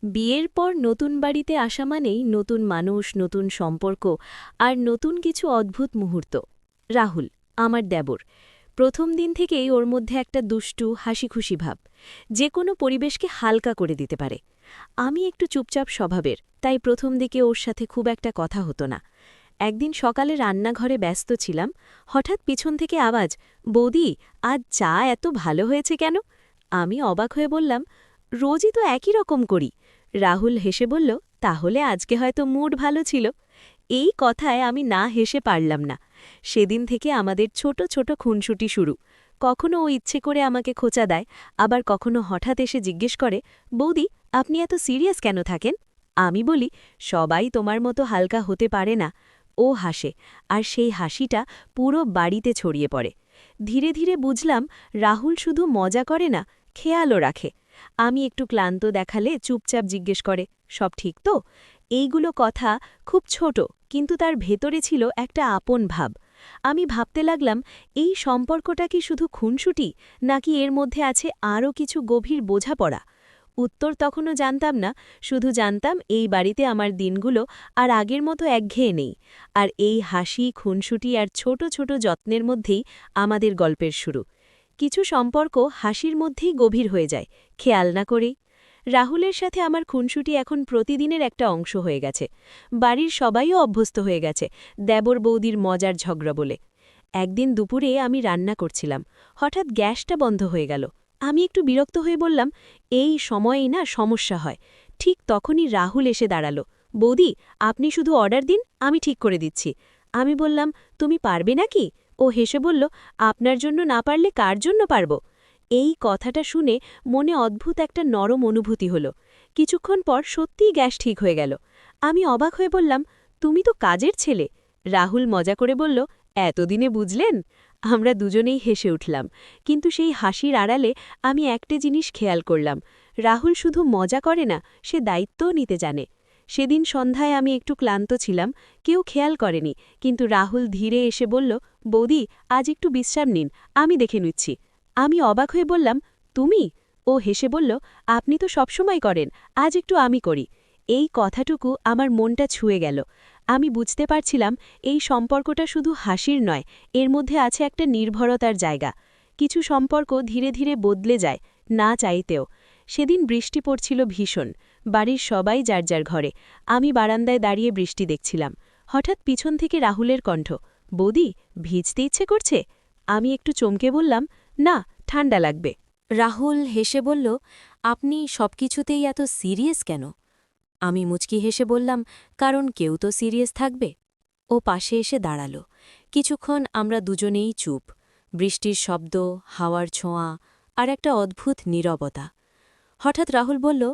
বিয়ের পর নতুন বাড়িতে আসা মানেই নতুন মানুষ, নতুন সম্পর্ক আর নতুন কিছু অদ্ভুত মুহূর্ত। রাহুল, আমার দেবর, প্রথম দিন থেকেই ওর মধ্যে একটা দুষ্টু হাসিখুশি ভাব, যে কোনো পরিবেশকে হালকা করে দিতে পারে। আমি একটু চুপচাপ স্বভাবের, তাই প্রথম দিকে ওর সাথে খুব একটা কথা হতো না। একদিন সকালে রান্নাঘরে ব্যস্ত ছিলাম, হঠাৎ পিছন থেকে আওয়াজ, বৌদি, আজ চা এত ভালো হয়েছে কেন? আমি অবাক হয়ে বললাম, রোজই তো একই রকম করি। রাহুল হেসে বলল, তাহলে আজকে হয়তো মুড ভালো ছিল। এই কথায় আমি না হেসে পারলাম না। সেদিন থেকে আমাদের ছোট ছোট খুনসুটি শুরু। কখনো ও ইচ্ছে করে আমাকে খোঁচা দেয়, আবার কখনো হঠাৎ এসে জিজ্ঞেস করে, বৌদি, আপনি এত সিরিয়াস কেন থাকেন? আমি বলি, সবাই তোমার মতো হালকা হতে পারে না। ও হাসে, আর সেই হাসিটা পুরো বাড়িতে ছড়িয়ে পড়ে। ধীরে ধীরে বুঝলাম, রাহুল শুধু মজা করে না, খেয়ালও রাখে। আমি একটু ক্লান্ত দেখালে চুপচাপ জিজ্ঞেস করে, সব ঠিক তো? এইগুলো কথা খুব ছোট, কিন্তু তার ভেতরে ছিল একটা আপন ভাব। আমি ভাবতে লাগলাম, এই সম্পর্কটা কি শুধু খুনসুটি, নাকি এর মধ্যে আছে আরও কিছু গভীর বোঝাপড়া? উত্তর তখনও জানতাম না, শুধু জানতাম এই বাড়িতে আমার দিনগুলো আর আগের মতো একঘেয়ে নেই। আর এই হাসি, খুনসুটি আর ছোট ছোট যত্নের মধ্যেই আমাদের গল্পের শুরু। কিছু সম্পর্ক হাসির মধ্যেই গভীর হয়ে যায়, খেয়াল না করেই। রাহুলের সাথে আমার খুনসুটি এখন প্রতিদিনের একটা অংশ হয়ে গেছে। বাড়ির সবাইও অভ্যস্ত হয়ে গেছে দেবর বৌদির মজার ঝগড়া বলে। একদিন দুপুরে আমি রান্না করছিলাম, হঠাৎ গ্যাসটা বন্ধ হয়ে গেল। আমি একটু বিরক্ত হয়ে বললাম, এই সময়েই না সমস্যা হয়। ঠিক তখনই রাহুল এসে দাঁড়ালো, বৌদি, আপনি শুধু অর্ডার দিন, আমি ঠিক করে দিচ্ছি। আমি বললাম, তুমি পারবে নাকি? ও হেসে বলল, আপনার জন্য না পারলে কার জন্য পারব? এই কথাটা শুনে মনে অদ্ভুত একটা নরম অনুভূতি হলো। কিছুক্ষণ পর সত্যিই গ্যাস ঠিক হয়ে গেল। আমি অবাক হয়ে বললাম, তুমি তো কাজের ছেলে। রাহুল মজা করে বলল, এতদিনে বুঝলেন? আমরা দুজনেই হেসে উঠলাম, কিন্তু সেই হাসির আড়ালে আমি একটা জিনিস খেয়াল করলাম, রাহুল শুধু মজা করে না, সে দায়িত্বও নিতে জানে। সেদিন সন্ধ্যায় আমি একটু ক্লান্ত ছিলাম, কেউ খেয়াল করেনি, কিন্তু রাহুল ধীরে এসে বলল, বৌদি, আজ একটু বিশ্রাম নিন, আমি দেখে নিচ্ছি। আমি অবাক হয়ে বললাম, তুমি? ও হেসে বলল, আপনি তো সবসময় করেন, আজ একটু আমি করি। এই কথাটুকু আমার মনটা ছুঁয়ে গেল। আমি বুঝতে পারছিলাম, এই সম্পর্কটা শুধু হাসির নয়, এর মধ্যে আছে একটা নির্ভরতার জায়গা। কিছু সম্পর্ক ধীরে ধীরে বদলে যায়, না চাইতেও। সেদিন বৃষ্টি পড়ছিল ভীষণ, বাড়ির সবাই যার যার ঘরে। আমি বারান্দায় দাঁড়িয়ে বৃষ্টি দেখছিলাম। হঠাৎ পিছন থেকে রাহুলের কণ্ঠ, বৌদি, ভিজতে ইচ্ছে করছে? আমি একটু চমকে বললাম, না, ঠান্ডা লাগবে। রাহুল হেসে বলল, আপনি সবকিছুতেই এত সিরিয়াস কেন? আমি মুচকি হেসে বললাম, কারণ কেউ তো সিরিয়াস থাকবে। ও পাশে এসে দাঁড়াল। কিছুক্ষণ আমরা দুজনেই চুপ। বৃষ্টির শব্দ, হাওয়ার ছোঁয়া আর একটা অদ্ভুত নীরবতা। হঠাৎ রাহুল বলল,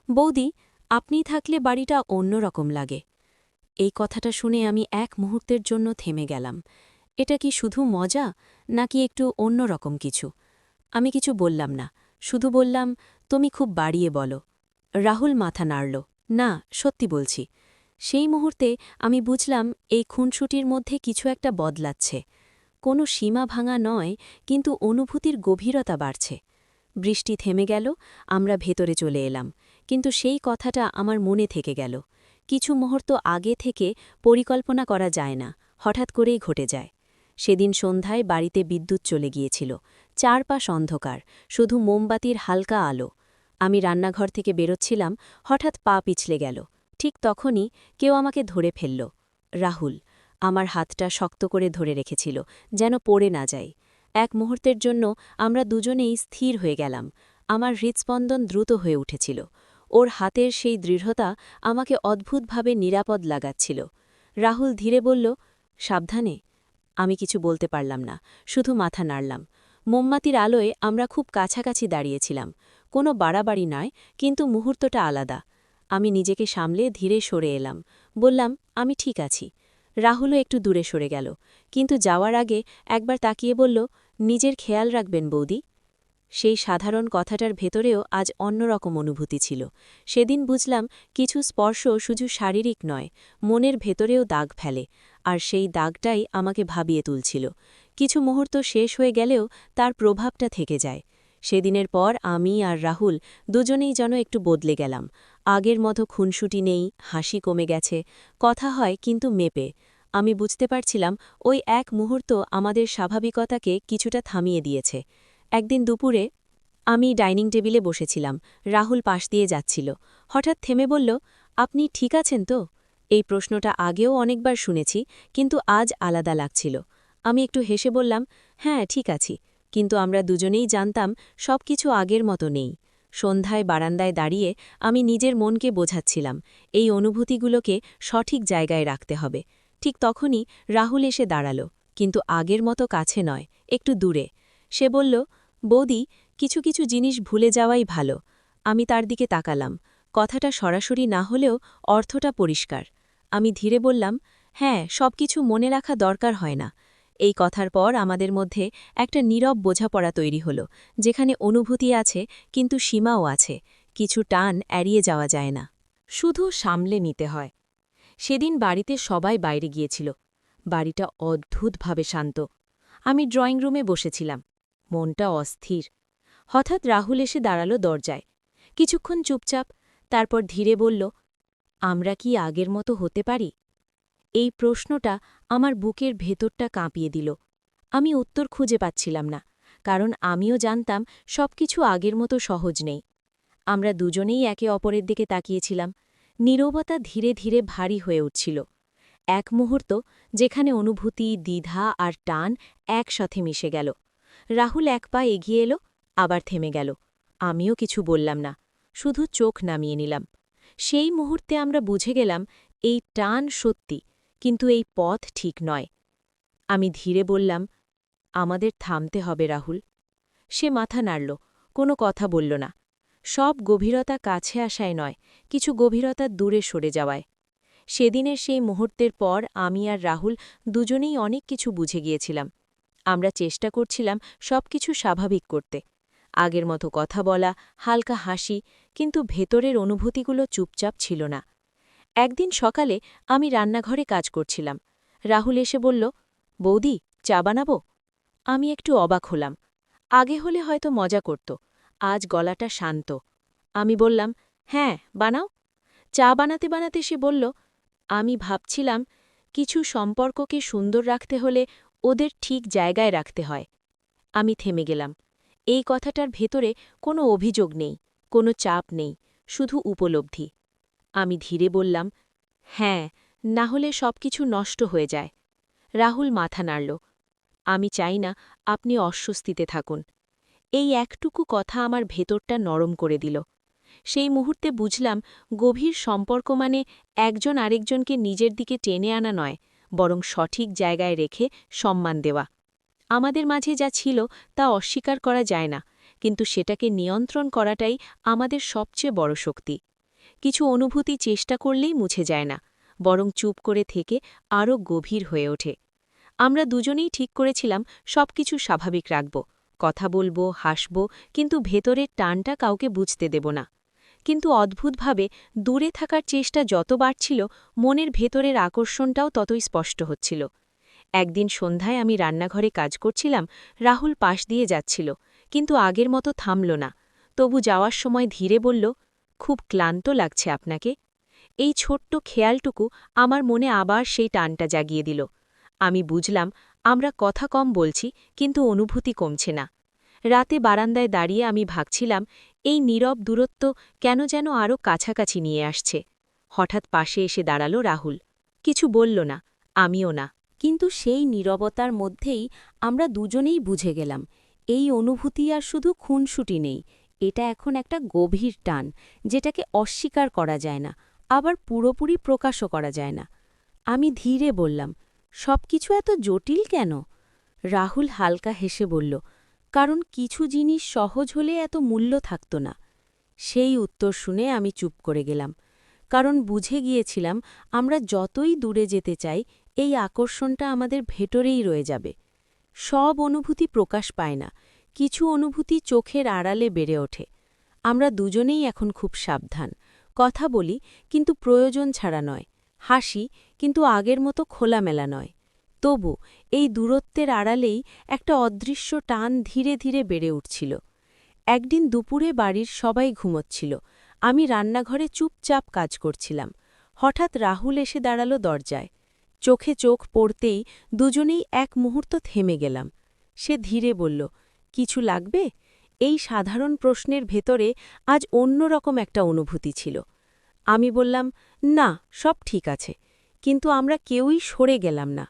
বৌদি, আপনি থাকলে বাড়িটা অন্যরকম লাগে। এই কথাটা শুনে আমি এক মুহূর্তের জন্য থেমে গেলাম। এটা কি শুধু মজা, নাকি একটু অন্যরকম কিছু? আমি কিছু বললাম না, শুধু বললাম, তুমি খুব বাড়িয়ে বলো। রাহুল মাথা নাড়ল, না, সত্যি বলছি। সেই মুহূর্তে আমি বুঝলাম, এই খুনসুটির মধ্যে কিছু একটা বদলাচ্ছে। কোনো সীমা ভাঙা নয়, কিন্তু অনুভূতির গভীরতা বাড়ছে। বৃষ্টি থেমে গেল, আমরা ভেতরে চলে এলাম, কিন্তু সেই কথাটা আমার মনে থেকে গেল। কিছু মুহূর্ত আগে থেকে পরিকল্পনা করা যায় না, হঠাৎ করেই ঘটে যায়। সেদিন সন্ধ্যায় বাড়িতে বিদ্যুৎ চলে গিয়েছিল, চারপাশ অন্ধকার, শুধু মোমবাতির হালকা আলো। আমি রান্নাঘর থেকে বেরোচ্ছিলাম, হঠাৎ পা পিছলে গেল। ঠিক তখনই কেউ আমাকে ধরে ফেলল। রাহুল আমার হাতটা শক্ত করে ধরে রেখেছিল, যেন পড়ে না যায়। এক মুহূর্তের জন্য আমরা দুজনেই স্থির হয়ে গেলাম। আমার হৃৎস্পন্দন দ্রুত হয়ে উঠেছিল। ওর হাতের সেই দৃঢ়তা আমাকে অদ্ভুতভাবে নিরাপদ লাগাচ্ছিল। রাহুল ধীরে বলল, সাবধানে। আমি কিছু বলতে পারলাম না, শুধু মাথা নাড়লাম। মোমবাতির আলোয় আমরা খুব কাছাকাছি দাঁড়িয়েছিলাম, কোনো বাড়াবাড়ি নয়, কিন্তু মুহূর্তটা আলাদা। আমি নিজেকে সামলে ধীরে সরে এলাম, বললাম, আমি ঠিক আছি। রাহুলও একটু দূরে সরে গেল, কিন্তু যাওয়ার আগে একবার তাকিয়ে বলল, নিজের খেয়াল রাখবেন বৌদি। সেই সাধারণ কথাটার ভেতরেও আজ অন্যরকম অনুভূতি ছিল। সেদিন বুঝলাম, কিছু স্পর্শ শুধু শারীরিক নয়, মনের ভেতরেও দাগ ফেলে, আর সেই দাগটাই আমাকে ভাবিয়ে তুলছিল। কিছু মুহূর্ত শেষ হয়ে গেলেও তার প্রভাবটা থেকে যায়। সেদিনের পর আমি আর রাহুল দুজনেই যেন একটু বদলে গেলাম। আগের মতো খুনসুটি নেই, হাসি কমে গেছে, কথা হয় কিন্তু মেপে। আমি বুঝতে পারছিলাম ওই এক মুহূর্ত আমাদের স্বাভাবিকতাকে কিছুটা থামিয়ে দিয়েছে। একদিন দুপুরে আমি ডাইনিং টেবিলে বসেছিলাম, রাহুল পাশ দিয়ে যাচ্ছিল। হঠাৎ থেমে বলল, আপনি ঠিক আছেন তো? এই প্রশ্নটা আগেও অনেকবার শুনেছি, কিন্তু আজ আলাদা লাগছিল। আমি একটু হেসে বললাম, হ্যাঁ ঠিক আছি। কিন্তু আমরা দুজনেই জানতাম সবকিছু আগের মতো নেই। সন্ধ্যায় বারান্দায় দাঁড়িয়ে আমি নিজের মনকে বোঝাচ্ছিলাম, এই অনুভূতিগুলোকে সঠিক জায়গায় রাখতে হবে। ঠিক তখনই রাহুল এসে দাঁড়াল, কিন্তু আগের মতো কাছে নয়, একটু দূরে। সে বলল, বৌদি, কিছু কিছু জিনিস ভুলে যাওয়াই ভালো। আমি তার দিকে তাকালাম। কথাটা সরাসরি না হলেও অর্থটা পরিষ্কার। আমি ধীরে বললাম, হ্যাঁ, সবকিছু মনে রাখা দরকার হয় না। এই কথার পর আমাদের মধ্যে একটা নীরব বোঝাপড়া তৈরি হলো, যেখানে অনুভূতি আছে কিন্তু সীমাও আছে। কিছু টান এড়িয়ে যাওয়া যায় না, শুধু সামলে নিতে হয়। সেদিন বাড়িতে সবাই বাইরে গিয়েছিল। বাড়িটা অদ্ভুতভাবে শান্ত। আমি ড্রয়িং রুমে বসেছিলাম, মনটা অস্থির। হঠাৎ রাহুল এসে দাঁড়াল দরজায়। কিছুক্ষণ চুপচাপ, তারপর ধীরে বলল, আমরা কি আগের মতো হতে পারি? এই প্রশ্নটা আমার বুকের ভেতরটা কাঁপিয়ে দিল। আমি উত্তর খুঁজে পাচ্ছিলাম না, কারণ আমিও জানতাম সবকিছু আগের মতো সহজ নেই। আমরা দুজনেই একে অপরের দিকে তাকিয়েছিলাম। নীরবতা ধীরে ধীরে ভারী হয়ে উঠছিল। এক মুহূর্ত যেখানে অনুভূতি, দ্বিধা আর টান একসাথে মিশে গেল। রাহুল এক পা এগিয়ে এলো, আবার থেমে গেল। আমিও কিছু বললাম না, শুধু চোখ নামিয়ে নিলাম। সেই মুহূর্তে আমরা বুঝে গেলাম এই টান সত্যি, কিন্তু এই পথ ঠিক নয়। আমি ধীরে বললাম, আমাদের থামতে হবে রাহুল। সে মাথা নাড়ল, কোনো কথা বলল না। সব গভীরতা কাছে আসায় নয়, কিছু গভীরতা দূরে সরে যাওয়ায়। সেদিনের সেই মুহূর্তের পর আমি আর রাহুল দুজনেই অনেক কিছু বুঝে গিয়েছিলাম। আমরা চেষ্টা করছিলাম সবকিছু স্বাভাবিক করতে, আগের মতো কথা বলা, হালকা হাসি, কিন্তু ভেতরের অনুভূতিগুলো চুপচাপ ছিল না। একদিন সকালে আমি রান্নাঘরে কাজ করছিলাম। রাহুল এসে বলল, বৌদি, চা বানাবো? আমি একটু অবাক হলাম। আগে হলে হয়তো মজা করত, আজ গলাটা শান্ত। আমি বললাম, হ্যাঁ, বানাও। চা বানাতে বানাতে সে বলল, আমি ভাবছিলাম কিছু সম্পর্ককে সুন্দর রাখতে হলে ওদের ঠিক জায়গায় রাখতে হয়। আমি থেমে গেলাম। এই কথাটার ভেতরে কোনো অভিযোগ নেই, কোনো চাপ নেই, শুধু উপলব্ধি। আমি ধীরে বললাম, হ্যাঁ, না হলে সবকিছু নষ্ট হয়ে যায়। রাহুল মাথা নাড়ল। আমি চাই না আপনি অস্বস্তিতে থাকুন। এই একটুকু কথা আমার ভেতরটা নরম করে দিল। সেই মুহূর্তে বুঝলাম, গভীর সম্পর্ক মানে একজন আরেকজনকে নিজের দিকে টেনে আনা নয়, বরং সঠিক জায়গায় রেখে সম্মান দেওয়া। আমাদের মাঝে যা ছিল তা অস্বীকার করা যায় না, কিন্তু সেটাকে নিয়ন্ত্রণ করাটাই আমাদের সবচেয়ে বড় শক্তি। কিছু অনুভূতি চেষ্টা করলেই মুছে যায় না, বরং চুপ করে থেকে আরও গভীর হয়ে ওঠে। আমরা দুজনেই ঠিক করেছিলাম সবকিছু স্বাভাবিক রাখব, কথা বলবো, হাসব, কিন্তু ভেতরের টানটা কাউকে বুঝতে দেব না। কিন্তু অদ্ভুতভাবে দূরে থাকার চেষ্টা যত বাড়ছিল, মনের ভেতরের আকর্ষণটাও ততই স্পষ্ট হচ্ছিল। একদিন সন্ধ্যায় আমি রান্নাঘরে কাজ করছিলাম, রাহুল পাশ দিয়ে যাচ্ছিল, কিন্তু আগের মতো থামল না। তবু যাওয়ার সময় ধীরে বলল, খুব ক্লান্ত লাগছে আপনাকে? এই ছোট্ট খেয়ালটুকু আমার মনে আবার সেই টানটা জাগিয়ে দিল। আমি বুঝলাম আমরা কথা কম বলছি, কিন্তু অনুভূতি কমছে না। রাতে বারান্দায় দাঁড়িয়ে আমি ভাবছিলাম, এই নীরব দূরত্ব কেন যেন আরও কাছাকাছি নিয়ে আসছে। হঠাৎ পাশে এসে দাঁড়াল রাহুল। কিছু বলল না, আমিও না, কিন্তু সেই নীরবতার মধ্যেই আমরা দুজনেই বুঝে গেলাম, এই অনুভূতি আর শুধু খুনসুটি নেই, এটা এখন একটা গভীর টান, যেটাকে অস্বীকার করা যায় না, আবার পুরোপুরি প্রকাশও করা যায় না। আমি ধীরে বললাম, সবকিছু এত জটিল কেন? রাহুল হালকা হেসে বলল, কারণ কিছু জিনিস সহজ হলে এত মূল্য থাকত না। সেই উত্তর শুনে আমি চুপ করে গেলাম, কারণ বুঝে গিয়েছিলাম আমরা যতই দূরে যেতে চাই, এই আকর্ষণটা আমাদের ভেতরেই রয়ে যাবে। সব অনুভূতি প্রকাশ পায় না, কিছু অনুভূতি চোখের আড়ালে বেড়ে ওঠে। আমরা দুজনেই এখন খুব সাবধান, কথা বলি কিন্তু প্রয়োজন ছাড়া নয়, হাসি কিন্তু আগের মতো খোলামেলা নয়। তবু এই দূরত্বের আড়ালেই একটা অদৃশ্য টান ধীরে ধীরে বেড়ে উঠছিল। একদিন দুপুরে বাড়ির সবাই ঘুমোচ্ছিল। আমি রান্নাঘরে চুপচাপ কাজ করছিলাম। হঠাৎ রাহুল এসে দাঁড়ালো দরজায়। চোখে চোখ পড়তেই দুজনেই এক মুহূর্ত থেমে গেলাম। সে ধীরে বলল, কিছু লাগবে? এই সাধারণ প্রশ্নের ভেতরে আজ অন্যরকম একটা অনুভূতি ছিল। আমি বললাম, না, সব ঠিক আছে। কিন্তু আমরা কেউই সরে গেলাম না।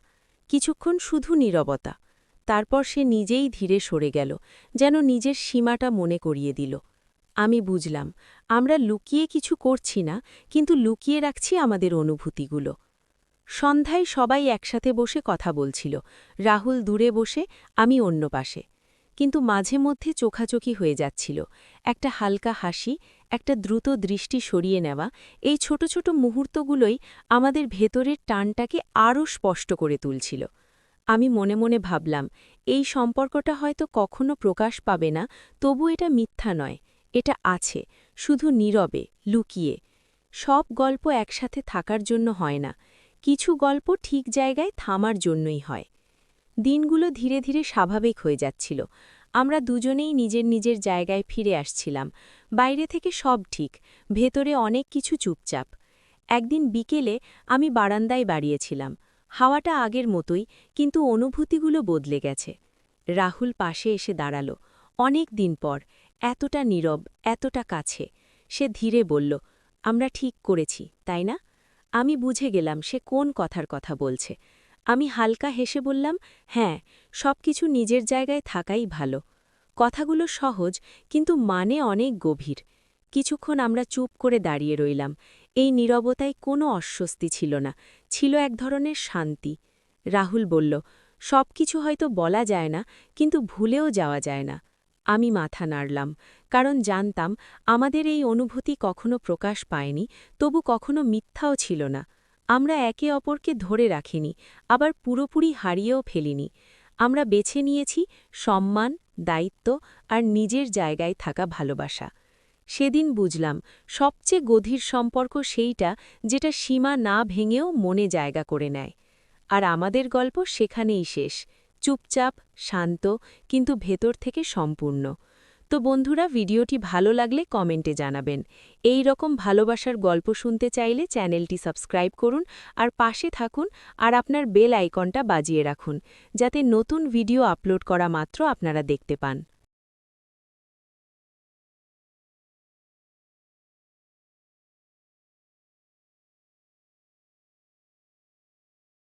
কিছুক্ষণ শুধু নীরবতা। তারপর সে নিজেই ধীরে সরে গেল, যেন নিজের সীমাটা মনে করিয়ে দিল। আমি বুঝলাম, আমরা লুকিয়ে কিছু করছি না, কিন্তু লুকিয়ে রাখছি আমাদের অনুভূতিগুলো। সন্ধ্যায় সবাই একসাথে বসে কথা বলছিল। রাহুল দূরে বসে, আমি অন্য পাশে। কিন্তু মাঝে মধ্যে চোখাচোখি হয়ে যাচ্ছিল। একটা হালকা হাসি, একটা দ্রুত দৃষ্টি সরিয়ে নেওয়া, এই ছোট ছোট মুহূর্তগুলোই আমাদের ভেতরের টানটাকে আরও স্পষ্ট করে তুলছিল। আমি মনে মনে ভাবলাম, এই সম্পর্কটা হয়তো কখনো প্রকাশ পাবে না, তবু এটা মিথ্যা নয়, এটা আছে, শুধু নীরবে, লুকিয়ে। সব গল্প একসাথে থাকার জন্য হয় না, কিছু গল্প ঠিক জায়গায় থামার জন্যই হয়। দিনগুলো ধীরে ধীরে স্বাভাবিক হয়ে যাচ্ছিল। আমরা দুজনেই নিজের নিজের জায়গায় ফিরে আসছিলাম। বাইরে থেকে সব ঠিক, ভেতরে অনেক কিছু চুপচাপ। একদিন বিকেলে আমি বারান্দায় বাড়িয়েছিলাম। হাওয়াটা আগের মতোই, কিন্তু অনুভূতিগুলো বদলে গেছে। রাহুল পাশে এসে দাঁড়ালো। অনেক দিন পর, এতটা নীরব, এতটা কাছে। সে ধীরে বলল, আমরা ঠিক করেছি, তাই না? আমি বুঝে গেলাম সে কোন কথার কথা বলছে। আমি হালকা হেসে বললাম, হ্যাঁ, সবকিছু নিজের জায়গায় থাকাই ভালো। কথাগুলো সহজ, কিন্তু মানে অনেক গভীর। কিছুক্ষণ আমরা চুপ করে দাঁড়িয়ে রইলাম। এই নীরবতায় কোনো অস্বস্তি ছিল না, ছিল এক ধরনের শান্তি। রাহুল বলল, সবকিছু হয়তো বলা যায় না, কিন্তু ভুলেও যাওয়া যায় না। আমি মাথা নাড়লাম, কারণ জানতাম আমাদের এই অনুভূতি কখনো প্রকাশ পায়নি, তবু কখনো মিথ্যাও ছিল না। আমরা একে অপরকে ধরে রাখিনি, আবার পুরোপুরি হারিয়েও ফেলিনি। আমরা বেছে নিয়েছি সম্মান, দায়িত্ব আর নিজের জায়গায় থাকা ভালোবাসা। সেদিন বুঝলাম, সবচেয়ে গভীর সম্পর্ক সেইটা যেটা সীমা না ভেঙেও মনে জায়গা করে নেয়। আর আমাদের গল্প সেখানেই শেষ, চুপচাপ, শান্ত, কিন্তু ভেতর থেকে সম্পূর্ণ। তো বন্ধুরা, ভিডিওটি ভালো লাগলে কমেন্টে জানাবেন। এই রকম ভালোবাসার গল্প শুনতে চাইলে চ্যানেলটি সাবস্ক্রাইব করুন আর পাশে থাকুন, আর আপনার বেল আইকনটা বাজিয়ে রাখুন, যাতে নতুন ভিডিও আপলোড করা মাত্র আপনারা দেখতে পান।